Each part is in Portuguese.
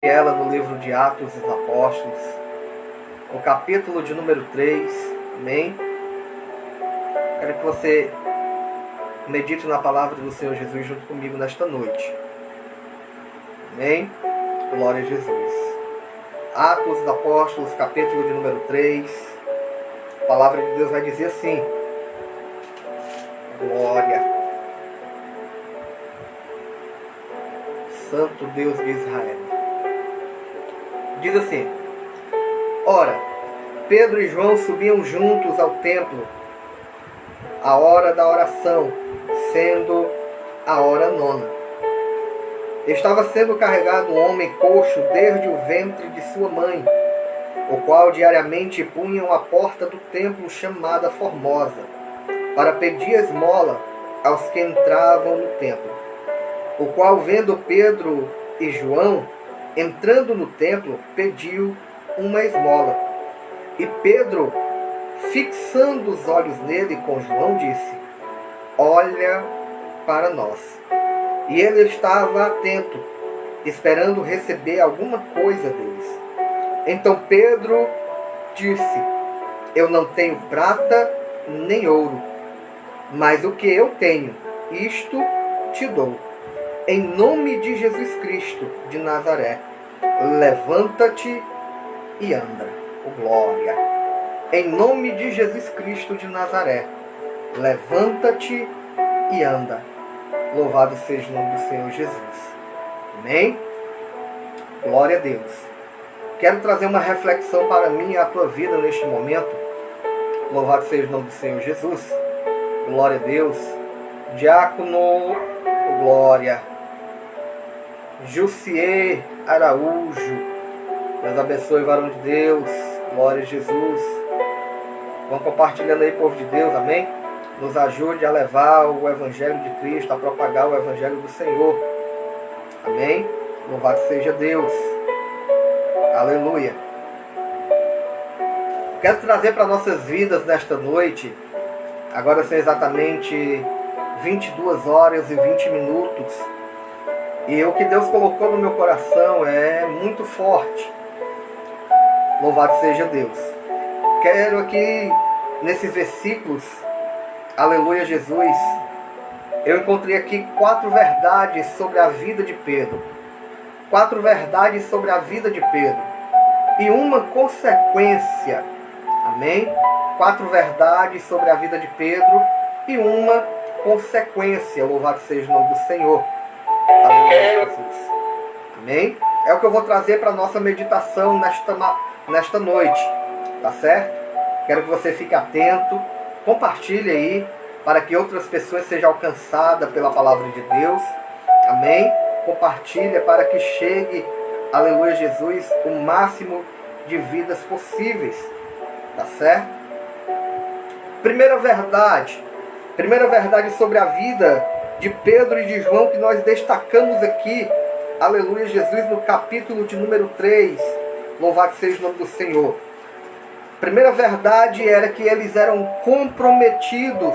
ela no livro de Atos dos Apóstolos, no capítulo de número 3, amém? Quero que você medite na palavra do Senhor Jesus junto comigo nesta noite, amém? Glória a Jesus. Atos dos Apóstolos, capítulo de número 3, a palavra de Deus vai dizer assim: glória, Santo Deus de Israel. Diz assim: ora, Pedro e João subiam juntos ao templo, à hora da oração, sendo a hora 9. Estava sendo carregado um homem coxo desde o ventre de sua mãe, o qual diariamente punham à porta do templo chamada Formosa, para pedir esmola aos que entravam no templo. O qual, vendo Pedro e João entrando no templo, pediu uma esmola. E Pedro, fixando os olhos nele com João, disse: olha para nós. E ele estava atento, esperando receber alguma coisa deles. Então Pedro disse: eu não tenho prata nem ouro, mas o que eu tenho, isto te dou. Em nome de Jesus Cristo de Nazaré, levanta-te e anda. Oh, glória! Em nome de Jesus Cristo de Nazaré, levanta-te e anda. Louvado seja o nome do Senhor Jesus. Amém? Glória a Deus. Quero trazer uma reflexão para mim e a tua vida neste momento. Louvado seja o nome do Senhor Jesus. Glória a Deus. Diácono, glória. Jussier Araújo, Deus abençoe, varão de Deus, glória a Jesus. Vamos compartilhando aí, povo de Deus, amém? Nos ajude a levar o Evangelho de Cristo, a propagar o Evangelho do Senhor, amém? Louvado seja Deus, aleluia. Quero trazer para nossas vidas nesta noite, agora são exatamente 22 horas e 20 minutos, e o que Deus colocou no meu coração é muito forte. Louvado seja Deus. Quero aqui, nesses versículos, aleluia Jesus, eu encontrei aqui 4 verdades sobre a vida de Pedro. 4 verdades sobre a vida de Pedro. E uma consequência. Amém? 4 verdades sobre a vida de Pedro e uma consequência. Louvado seja o nome do Senhor. Aleluia, Jesus. Amém? É o que eu vou trazer para a nossa meditação nesta noite. Tá certo? Quero que você fique atento. Compartilhe aí para que outras pessoas sejam alcançadas pela palavra de Deus. Amém? Compartilhe para que chegue, aleluia Jesus, o máximo de vidas possíveis. Tá certo? Primeira verdade sobre a vida de Pedro e de João que nós destacamos aqui, aleluia Jesus, no capítulo de número 3, louvado seja o nome do Senhor. Primeira verdade era que eles eram comprometidos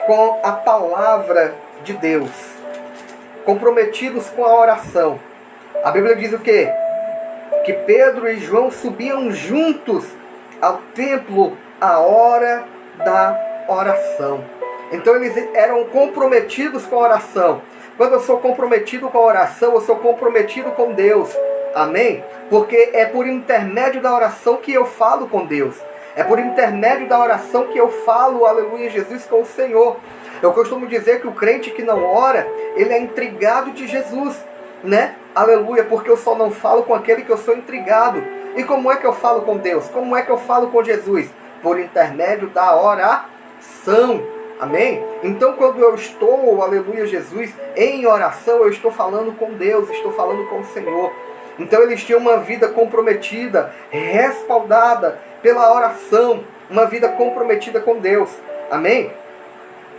com a palavra de Deus, comprometidos com a oração. A Bíblia diz o quê? Que Pedro e João subiam juntos ao templo à hora da oração. Então eles eram comprometidos com a oração. Quando eu sou comprometido com a oração, eu sou comprometido com Deus. Amém? Porque é por intermédio da oração que eu falo com Deus. É por intermédio da oração que eu falo, aleluia Jesus, com o Senhor. Eu costumo dizer que o crente que não ora, ele é intrigado de Jesus, né? Aleluia, porque eu só não falo com aquele que eu sou intrigado. E como é que eu falo com Deus? Como é que eu falo com Jesus? Por intermédio da oração. Amém? Então quando eu estou, aleluia Jesus, em oração, eu estou falando com Deus, estou falando com o Senhor. Então eles tinham uma vida comprometida, respaldada pela oração, uma vida comprometida com Deus. Amém?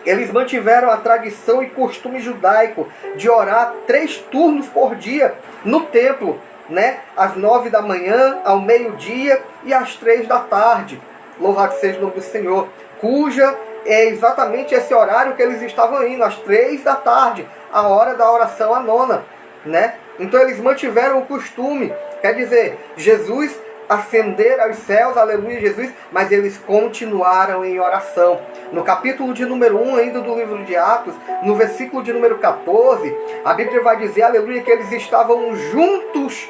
Eles mantiveram a tradição e costume judaico de orar 3 turnos por dia no templo, né? Às 9 da manhã, ao meio-dia e às 3 da tarde. Louvado seja o nome do Senhor. Cuja é exatamente esse horário que eles estavam indo, às 3 da tarde, a hora da oração à 9. né? Então eles mantiveram o costume, quer dizer, Jesus ascender aos céus, aleluia, Jesus, mas eles continuaram em oração. No capítulo de número 1 ainda do livro de Atos, no versículo de número 14, a Bíblia vai dizer, aleluia, que eles estavam juntos,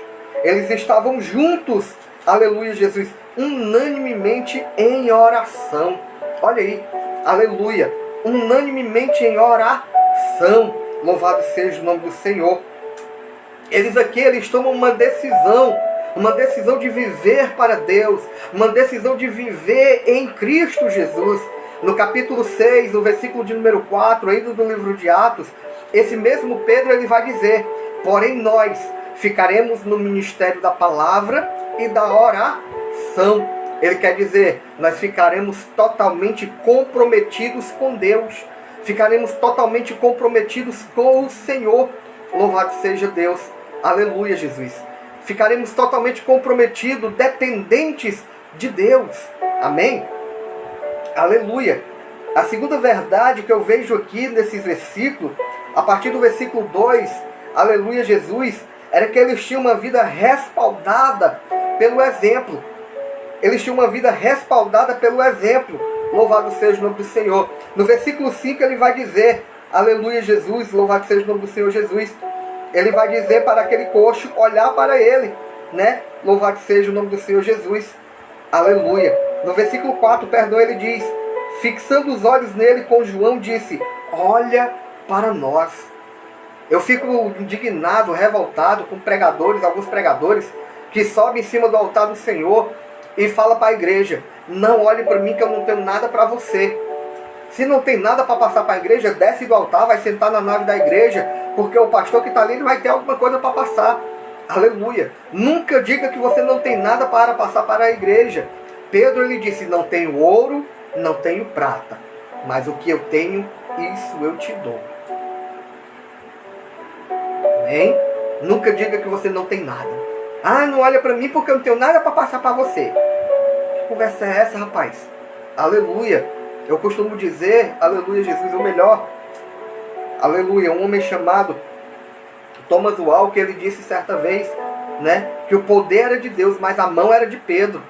aleluia, Jesus, unanimemente em oração. Olha aí, aleluia, unanimemente em oração. Louvado seja o nome do Senhor. Eles tomam uma decisão de viver para Deus, uma decisão de viver em Cristo Jesus. No capítulo 6, no versículo de número 4, ainda do livro de Atos, esse mesmo Pedro ele vai dizer, porém nós ficaremos no ministério da palavra e da oração. Ele quer dizer, nós ficaremos totalmente comprometidos com Deus, ficaremos totalmente comprometidos com o Senhor. Louvado seja Deus. Aleluia, Jesus. Ficaremos totalmente comprometidos, dependentes de Deus. Amém? Aleluia. A segunda verdade que eu vejo aqui nesses versículos, a partir do versículo 2, aleluia, Jesus, era que eles tinham uma vida respaldada pelo exemplo. Eles tinham uma vida respaldada pelo exemplo. Louvado seja o nome do Senhor. No versículo 5 ele vai dizer, aleluia, Jesus, louvado seja o nome do Senhor Jesus. Ele vai dizer para aquele coxo olhar para ele, né? Louvado seja o nome do Senhor Jesus. Aleluia. No versículo 4, ele diz, fixando os olhos nele com João, disse, olha para nós. Eu fico indignado, revoltado com pregadores, alguns pregadores, que sobem em cima do altar do Senhor e falam para a igreja, não olhe para mim que eu não tenho nada para você. Se não tem nada para passar para a igreja, desce do altar, vai sentar na nave da igreja, porque o pastor que está ali ele vai ter alguma coisa para passar. Aleluia. Nunca diga que você não tem nada para passar para a igreja. Pedro ele disse, não tenho ouro, não tenho prata, mas o que eu tenho, isso eu te dou. Amém? Nunca diga que você não tem nada. Ah, não olha para mim porque eu não tenho nada para passar para você. Que conversa é essa, rapaz? Aleluia. Eu costumo dizer, aleluia, Jesus é o melhor. Aleluia, um homem chamado Thomas Walker, ele disse certa vez, né, que o poder era de Deus, mas a mão era de Pedro,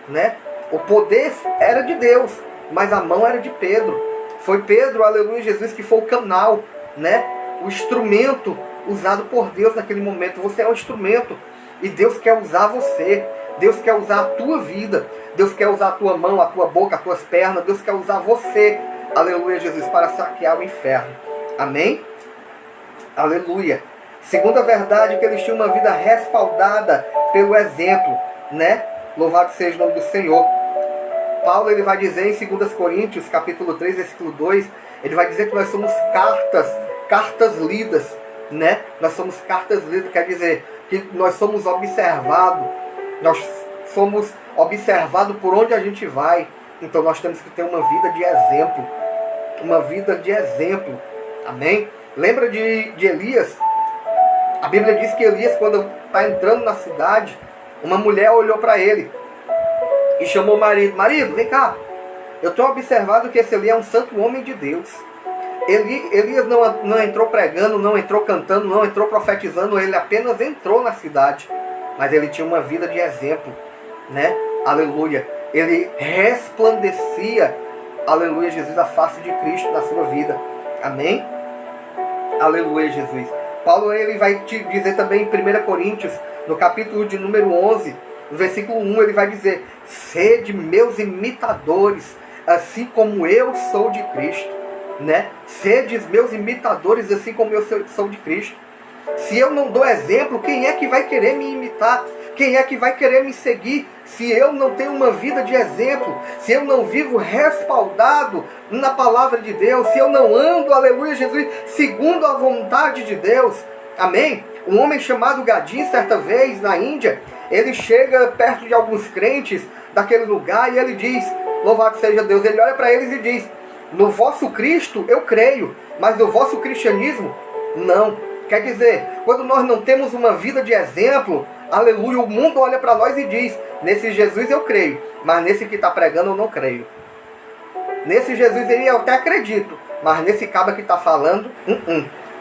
né? O poder era de Deus, mas a mão era de Pedro. Foi Pedro, aleluia, Jesus, que foi o canal, né? O instrumento usado por Deus naquele momento. Você é um instrumento e Deus quer usar você. Deus quer usar a tua vida. Deus quer usar a tua mão, a tua boca, as tuas pernas. Deus quer usar você, aleluia, Jesus, para saquear o inferno. Amém? Aleluia. Segunda verdade, que eles tinham uma vida respaldada pelo exemplo, né? Louvado seja o nome do Senhor. Paulo ele vai dizer em 2 Coríntios, capítulo 3, versículo 2, ele vai dizer que nós somos cartas lidas, né? Nós somos cartas lidas, quer dizer que nós somos observados, por onde a gente vai. Então nós temos que ter uma vida de exemplo, uma vida de exemplo. Amém? Lembra de Elias? A Bíblia diz que Elias, quando está entrando na cidade, uma mulher olhou para ele e chamou o marido. Marido, vem cá. Eu tenho observado que esse Elias é um santo homem de Deus. Elias não entrou pregando, não entrou cantando, não entrou profetizando. Ele apenas entrou na cidade. Mas ele tinha uma vida de exemplo, né? Aleluia. Ele resplandecia, aleluia, Jesus, a face de Cristo na sua vida. Amém? Aleluia, Jesus. Paulo ele vai te dizer também em 1 Coríntios, no capítulo de número 11, no versículo 1, ele vai dizer, sede meus imitadores, assim como eu sou de Cristo. Né? Sedes meus imitadores, assim como eu sou de Cristo. Se eu não dou exemplo, quem é que vai querer me imitar? Quem é que vai querer me seguir? Se eu não tenho uma vida de exemplo, se eu não vivo respaldado na palavra de Deus, se eu não ando, aleluia, Jesus, segundo a vontade de Deus. Amém? Um homem chamado Gadim, certa vez na Índia, ele chega perto de alguns crentes daquele lugar e ele diz, louvado seja Deus, ele olha para eles e diz, no vosso Cristo eu creio, mas no vosso cristianismo não. Quer dizer, quando nós não temos uma vida de exemplo, aleluia, o mundo olha para nós e diz, nesse Jesus eu creio, mas nesse que está pregando eu não creio. Nesse Jesus eu até acredito, mas nesse cabo que está falando,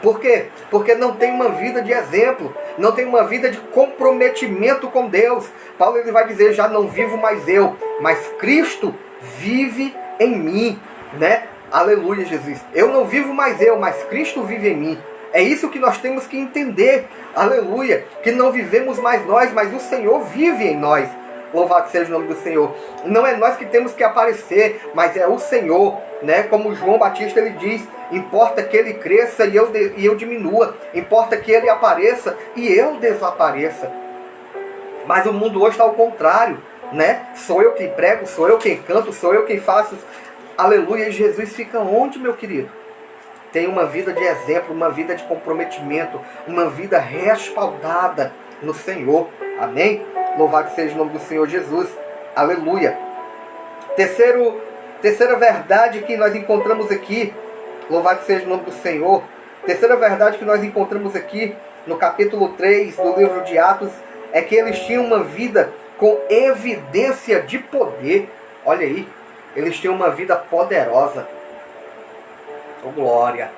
Por quê? Porque não tem uma vida de exemplo, não tem uma vida de comprometimento com Deus. Paulo ele vai dizer, já não vivo mais eu, mas Cristo vive em mim, né? Aleluia, Jesus. Eu não vivo mais eu, mas Cristo vive em mim. É isso que nós temos que entender, aleluia, que não vivemos mais nós, mas o Senhor vive em nós. Louvado seja o nome do Senhor. Não é nós que temos que aparecer, mas é o Senhor, né? Como João Batista ele diz, importa que ele cresça e eu diminua, importa que ele apareça e eu desapareça. Mas o mundo hoje está ao contrário, né? Sou eu quem prego, sou eu quem canto, sou eu quem faço. Aleluia, e Jesus fica onde, meu querido? Tem uma vida de exemplo, uma vida de comprometimento, uma vida respaldada no Senhor. Amém? Louvado seja o nome do Senhor Jesus. Aleluia. Terceira verdade que nós encontramos aqui. Louvado seja o nome do Senhor. Terceira verdade que nós encontramos aqui no capítulo 3 do livro de Atos é que eles tinham uma vida com evidência de poder. Olha aí. Eles tinham uma vida poderosa. Oh, glória.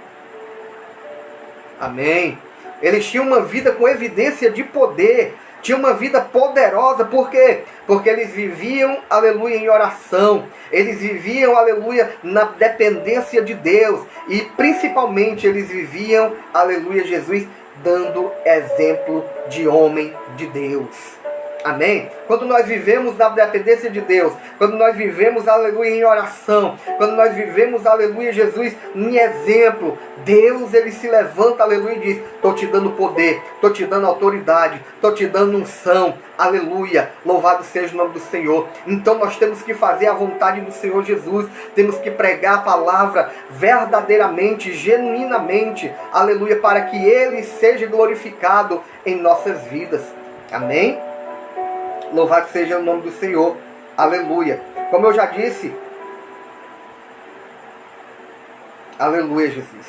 Amém. Eles tinham uma vida com evidência de poder. Tinham uma vida poderosa. Por quê? Porque eles viviam, aleluia, em oração. Eles viviam, aleluia, na dependência de Deus. E principalmente eles viviam, aleluia, Jesus, dando exemplo de homem de Deus. Amém? Quando nós vivemos na dependência de Deus, quando nós vivemos, aleluia, em oração, quando nós vivemos, aleluia, Jesus, em exemplo, Deus, ele se levanta, aleluia, e diz, estou te dando poder, estou te dando autoridade, estou te dando unção, aleluia, louvado seja o nome do Senhor. Então nós temos que fazer a vontade do Senhor Jesus, temos que pregar a palavra verdadeiramente, genuinamente, aleluia, para que ele seja glorificado em nossas vidas. Amém? Louvado seja o nome do Senhor. Aleluia. Como eu já disse. Aleluia, Jesus.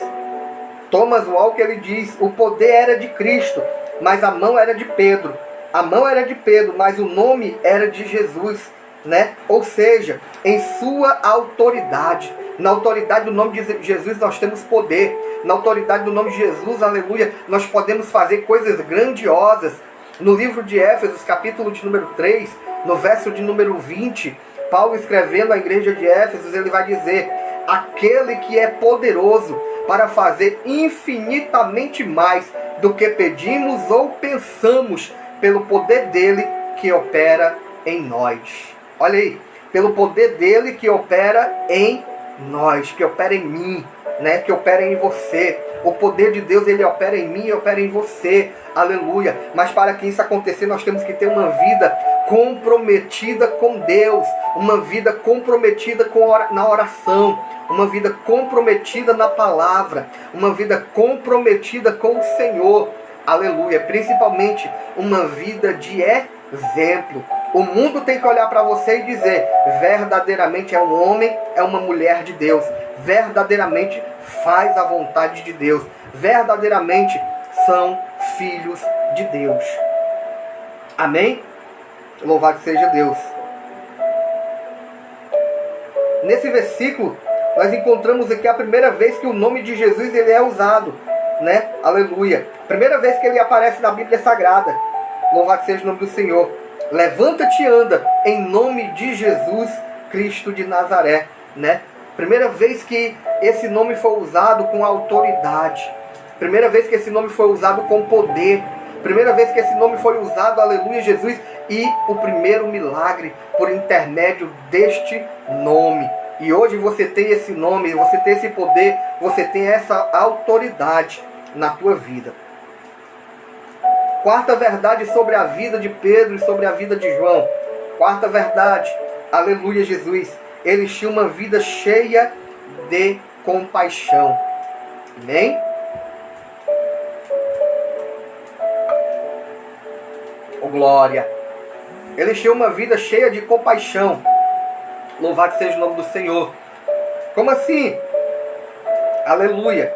Thomas Walker, ele diz, o poder era de Cristo, mas a mão era de Pedro. A mão era de Pedro, mas o nome era de Jesus, né? Ou seja, em sua autoridade. Na autoridade do nome de Jesus nós temos poder. Na autoridade do nome de Jesus, aleluia, nós podemos fazer coisas grandiosas. No livro de Éfesos, capítulo de número 3, no verso de número 20, Paulo escrevendo à igreja de Éfesos, ele vai dizer, aquele que é poderoso para fazer infinitamente mais do que pedimos ou pensamos, pelo poder dele que opera em nós. Olha aí, pelo poder dele que opera em nós, que opera em mim, né? Que opera em você. O poder de Deus, ele opera em mim e opera em você. Aleluia. Mas para que isso acontecer, nós temos que ter uma vida comprometida com Deus. Uma vida comprometida na oração. Uma vida comprometida na palavra. Uma vida comprometida com o Senhor. Aleluia. Principalmente uma vida de exemplo. O mundo tem que olhar para você e dizer, verdadeiramente é um homem, é uma mulher de Deus. Verdadeiramente faz a vontade de Deus. Verdadeiramente são filhos de Deus. Amém? Louvado seja Deus. Nesse versículo, nós encontramos aqui a primeira vez que o nome de Jesus ele é usado, né? Aleluia. Primeira vez que ele aparece na Bíblia Sagrada. Louvado seja o nome do Senhor. Levanta-te e anda em nome de Jesus Cristo de Nazaré, né? Primeira vez que esse nome foi usado com autoridade. Primeira vez que esse nome foi usado com poder. Primeira vez que esse nome foi usado, aleluia, Jesus. E o primeiro milagre por intermédio deste nome. E hoje você tem esse nome, você tem esse poder, você tem essa autoridade na tua vida. Quarta verdade sobre a vida de Pedro e sobre a vida de João. Quarta verdade, aleluia, Jesus. Eles tinham uma vida cheia de compaixão. Amém? Oh, glória. Eles tinham uma vida cheia de compaixão. Louvado seja o nome do Senhor. Como assim? Aleluia.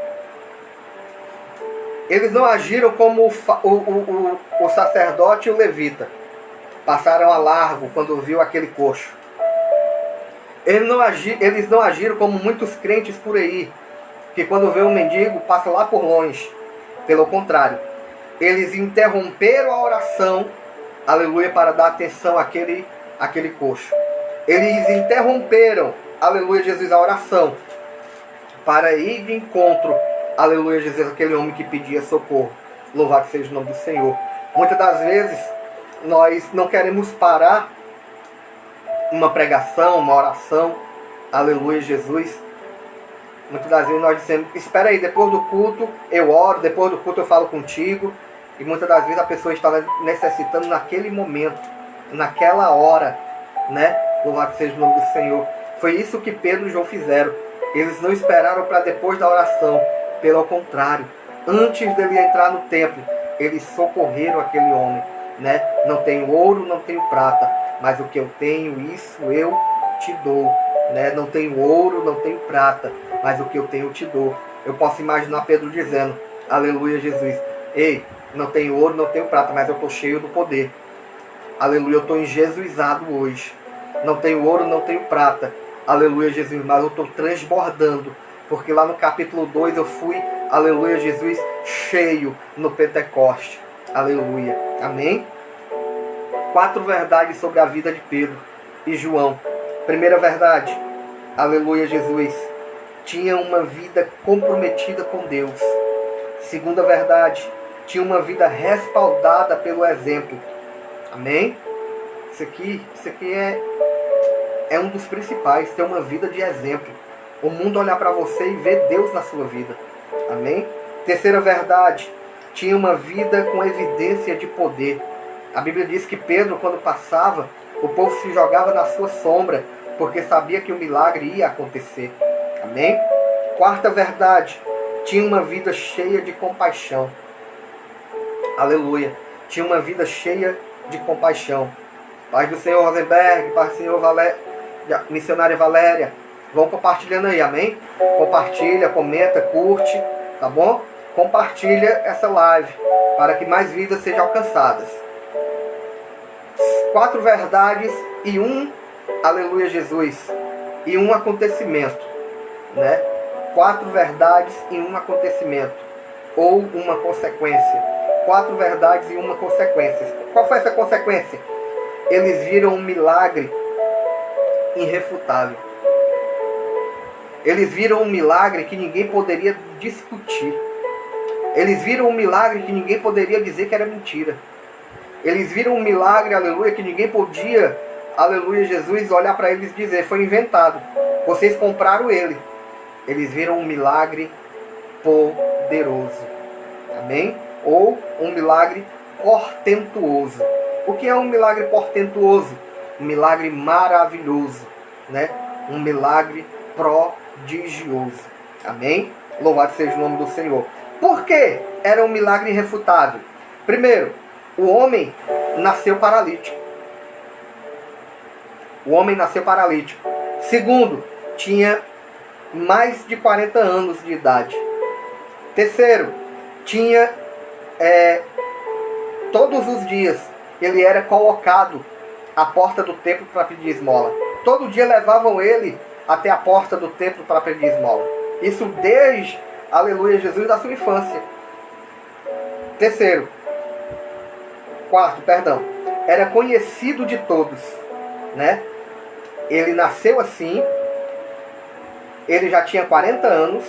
Eles não agiram como o sacerdote e o levita. Passaram a largo quando viu aquele coxo. Eles não agiram como muitos crentes por aí, que quando vê um mendigo, passa lá por longe. Pelo contrário, eles interromperam a oração, aleluia, para dar atenção àquele coxo. Eles interromperam, aleluia, Jesus, a oração, para ir de encontro, aleluia, Jesus, aquele homem que pedia socorro. Louvado seja o nome do Senhor. Muitas das vezes, nós não queremos parar uma pregação, uma oração, aleluia, Jesus. Muitas das vezes nós dizemos, espera aí, depois do culto eu oro, depois do culto eu falo contigo. E muitas das vezes a pessoa está necessitando naquele momento, naquela hora, né? Louvado seja o nome do Senhor. Foi isso que Pedro e João fizeram. Eles não esperaram para depois da oração. Pelo contrário, antes dele entrar no templo, eles socorreram aquele homem, né? Não tenho ouro, não tenho prata, mas o que eu tenho, isso eu te dou, né? Não tenho ouro, não tenho prata, mas o que eu tenho eu te dou. Eu posso imaginar Pedro dizendo, aleluia, Jesus, ei, não tenho ouro, não tenho prata, mas eu estou cheio do poder. Aleluia, eu estou enjesuizado hoje. Não tenho ouro, não tenho prata. Aleluia, Jesus, mas eu estou transbordando. Porque lá no capítulo 2 eu fui, aleluia, Jesus, cheio no Pentecoste. Aleluia. Amém? 4 verdades sobre a vida de Pedro e João. Primeira verdade, aleluia, Jesus, tinha uma vida comprometida com Deus. Segunda verdade, tinha uma vida respaldada pelo exemplo. Amém? Isso aqui é um dos principais, ter uma vida de exemplo. O mundo olhar para você e ver Deus na sua vida. Amém? Terceira verdade, tinha uma vida com evidência de poder. A Bíblia diz que Pedro, quando passava, o povo se jogava na sua sombra, porque sabia que o milagre ia acontecer. Amém? Quarta verdade, tinha uma vida cheia de compaixão. Aleluia. Tinha uma vida cheia de compaixão. Paz do Senhor Rosenberg, Paz do Senhor Missionária Valéria. Vão compartilhando aí, amém? Compartilha, comenta, curte, tá bom? Compartilha essa live para que mais vidas sejam alcançadas. 4 verdades e aleluia, Jesus, e um acontecimento, né? 4 verdades e um acontecimento, ou uma consequência. 4 verdades e uma consequência. Qual foi essa consequência? Eles viram um milagre irrefutável. Eles viram um milagre que ninguém poderia discutir. Eles viram um milagre que ninguém poderia dizer que era mentira. Eles viram um milagre, aleluia, que ninguém podia, aleluia, Jesus, olhar para eles e dizer, foi inventado. Vocês compraram ele. Eles viram um milagre poderoso. Amém? Ou um milagre portentuoso. O que é um milagre portentuoso? Um milagre maravilhoso, né? Um milagre prodigioso. Amém? Louvado seja o nome do Senhor. Por que era um milagre irrefutável? Primeiro, o homem nasceu paralítico. O homem nasceu paralítico. Segundo, tinha mais de 40 anos de idade. Terceiro, tinha todos os dias ele era colocado à porta do templo para pedir esmola. Todo dia levavam ele até a porta do templo para pedir esmola. Isso desde, aleluia, Jesus, da sua infância. Quarto, era conhecido de todos, né? Ele nasceu assim, ele já tinha 40 anos,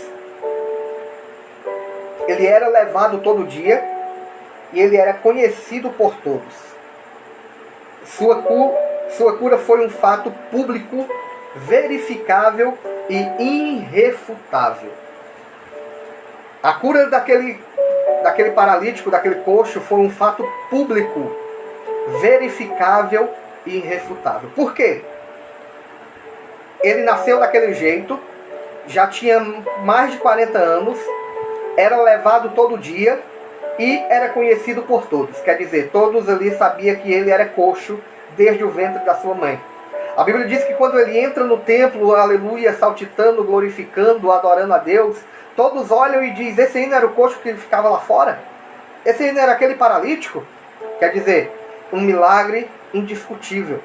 ele era levado todo dia e ele era conhecido por todos. Sua cura foi um fato público, verificável e irrefutável. A cura daquele paralítico, daquele coxo, foi um fato público, verificável e irrefutável. Por quê? Ele nasceu daquele jeito, já tinha mais de 40 anos, era levado todo dia e era conhecido por todos. Quer dizer, todos ali sabiam que ele era coxo desde o ventre da sua mãe. A Bíblia diz que quando ele entra no templo, aleluia, saltitando, glorificando, adorando a Deus, todos olham e dizem, esse aí não era o coxo que ficava lá fora? Esse aí não era aquele paralítico? Quer dizer, um milagre indiscutível.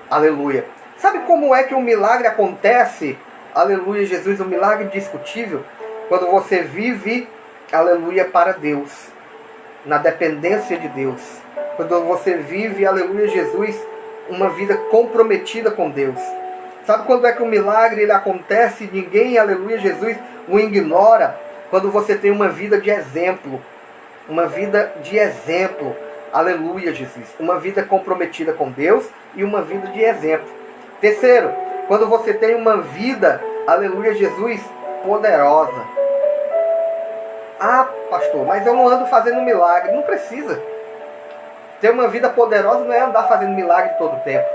Aleluia. Sabe como é que um milagre acontece? Aleluia, Jesus, um milagre indiscutível. Quando você vive, aleluia, para Deus, na dependência de Deus. Quando você vive, aleluia, Jesus, uma vida comprometida com Deus. Sabe quando é que o milagre ele acontece e ninguém, aleluia, Jesus, o ignora? Quando você tem uma vida de exemplo. Uma vida de exemplo. Aleluia, Jesus. Uma vida comprometida com Deus e uma vida de exemplo. Terceiro, quando você tem uma vida, aleluia, Jesus, poderosa. Ah, pastor, mas eu não ando fazendo milagre. Não precisa. Ter uma vida poderosa não é andar fazendo milagre todo o tempo.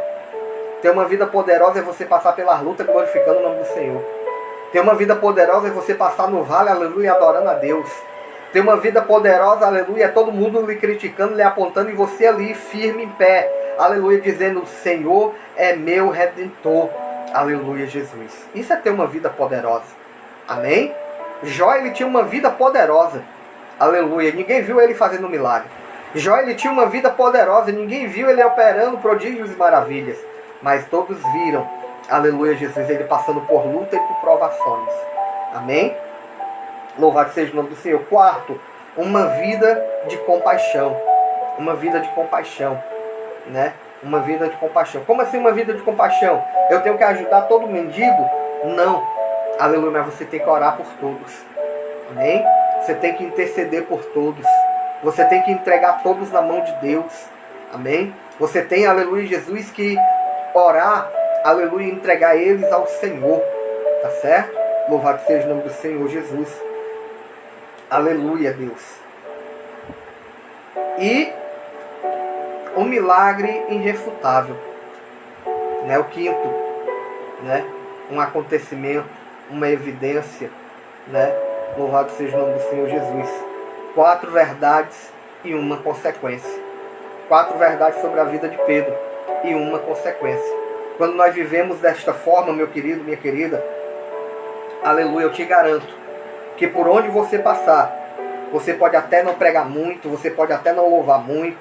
Ter uma vida poderosa é você passar pelas lutas glorificando o nome do Senhor. Ter uma vida poderosa é você passar no vale, aleluia, adorando a Deus. Ter uma vida poderosa, aleluia, é todo mundo lhe criticando, lhe apontando e você ali firme em pé. Aleluia, dizendo, o Senhor é meu Redentor. Aleluia, Jesus. Isso é ter uma vida poderosa. Amém? Jó, ele tinha uma vida poderosa. Aleluia. Ninguém viu ele fazendo milagre. Jó, ele tinha uma vida poderosa. Ninguém viu ele operando prodígios e maravilhas. Mas todos viram, aleluia, Jesus, ele passando por luta e por provações. Amém? Louvado seja o nome do Senhor. Quarto, uma vida de compaixão. Uma vida de compaixão. Né? Uma vida de compaixão. Como assim uma vida de compaixão? Eu tenho que ajudar todo mendigo? Não. Aleluia, mas você tem que orar por todos. Amém? Você tem que interceder por todos. Você tem que entregar todos na mão de Deus. Amém? Você tem, aleluia, Jesus, que orar, aleluia, e entregar eles ao Senhor. Tá certo? Louvado seja o nome do Senhor Jesus. Aleluia, Deus. E um milagre irrefutável. Né? O quinto, né? Um acontecimento, uma evidência, né? Louvado seja o nome do Senhor Jesus. 4 verdades e uma consequência. 4 verdades sobre a vida de Pedro e uma consequência. Quando nós vivemos desta forma, meu querido, minha querida, aleluia, eu te garanto que por onde você passar, você pode até não pregar muito, você pode até não louvar muito,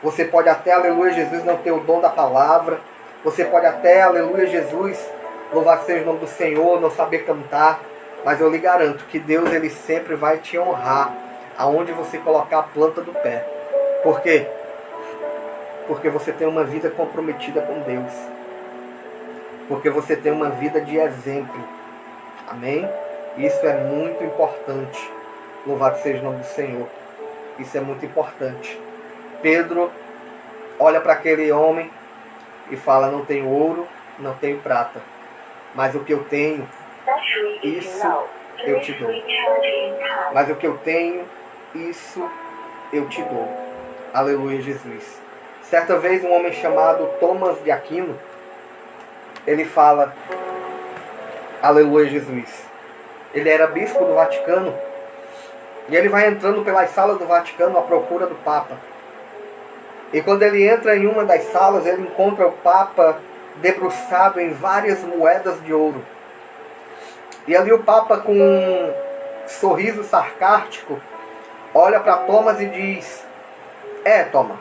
você pode até, aleluia, Jesus, não ter o dom da palavra, você pode até, aleluia, Jesus, louvar seja o nome do Senhor, não saber cantar, mas eu lhe garanto que Deus, ele sempre vai te honrar aonde você colocar a planta do pé. Por quê? Porque você tem uma vida comprometida com Deus. Porque você tem uma vida de exemplo. Amém? Isso é muito importante. Louvado seja o nome do Senhor. Isso é muito importante. Pedro olha para aquele homem e fala, não tenho ouro, não tenho prata, mas o que eu tenho, isso eu te dou. Mas o que eu tenho, isso eu te dou. Aleluia, Jesus. Certa vez um homem chamado Thomas de Aquino, ele fala, aleluia, Jesus. Ele era bispo do Vaticano e ele vai entrando pelas salas do Vaticano à procura do Papa. E quando ele entra em uma das salas, ele encontra o Papa debruçado em várias moedas de ouro. E ali o Papa, com um sorriso sarcástico, olha para Thomas e diz, Thomas,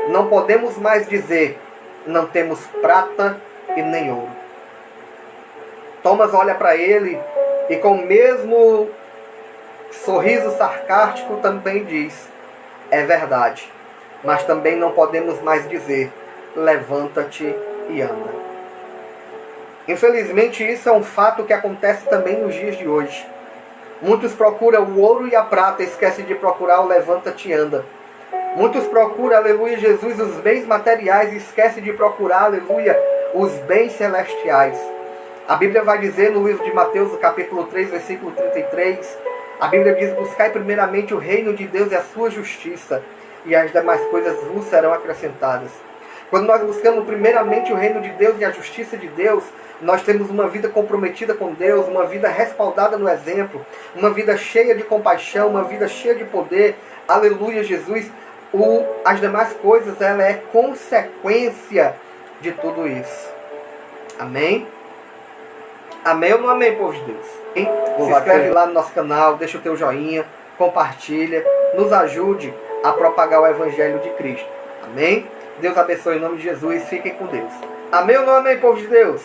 não podemos mais dizer, não temos prata e nem ouro. Thomas olha para ele e com o mesmo sorriso sarcástico também diz, é verdade, mas também não podemos mais dizer, levanta-te e anda. Infelizmente isso é um fato que acontece também nos dias de hoje. Muitos procuram o ouro e a prata e esquecem de procurar o levanta-te e anda. Muitos procuram, aleluia, Jesus, os bens materiais e esquecem de procurar, aleluia, os bens celestiais. A Bíblia vai dizer no livro de Mateus, no capítulo 3, versículo 33, a Bíblia diz, buscai primeiramente o reino de Deus e a sua justiça, e as demais coisas vos serão acrescentadas. Quando nós buscamos primeiramente o reino de Deus e a justiça de Deus, nós temos uma vida comprometida com Deus, uma vida respaldada no exemplo, uma vida cheia de compaixão, uma vida cheia de poder. Aleluia, Jesus. As demais coisas, ela é consequência de tudo isso. Amém? Amém ou não amém, povo de Deus? Hein? Se inscreve lá no nosso canal, deixa o teu joinha, compartilha, nos ajude a propagar o Evangelho de Cristo. Amém? Deus abençoe em nome de Jesus. Fiquem com Deus. Amém ou não amém, povo de Deus?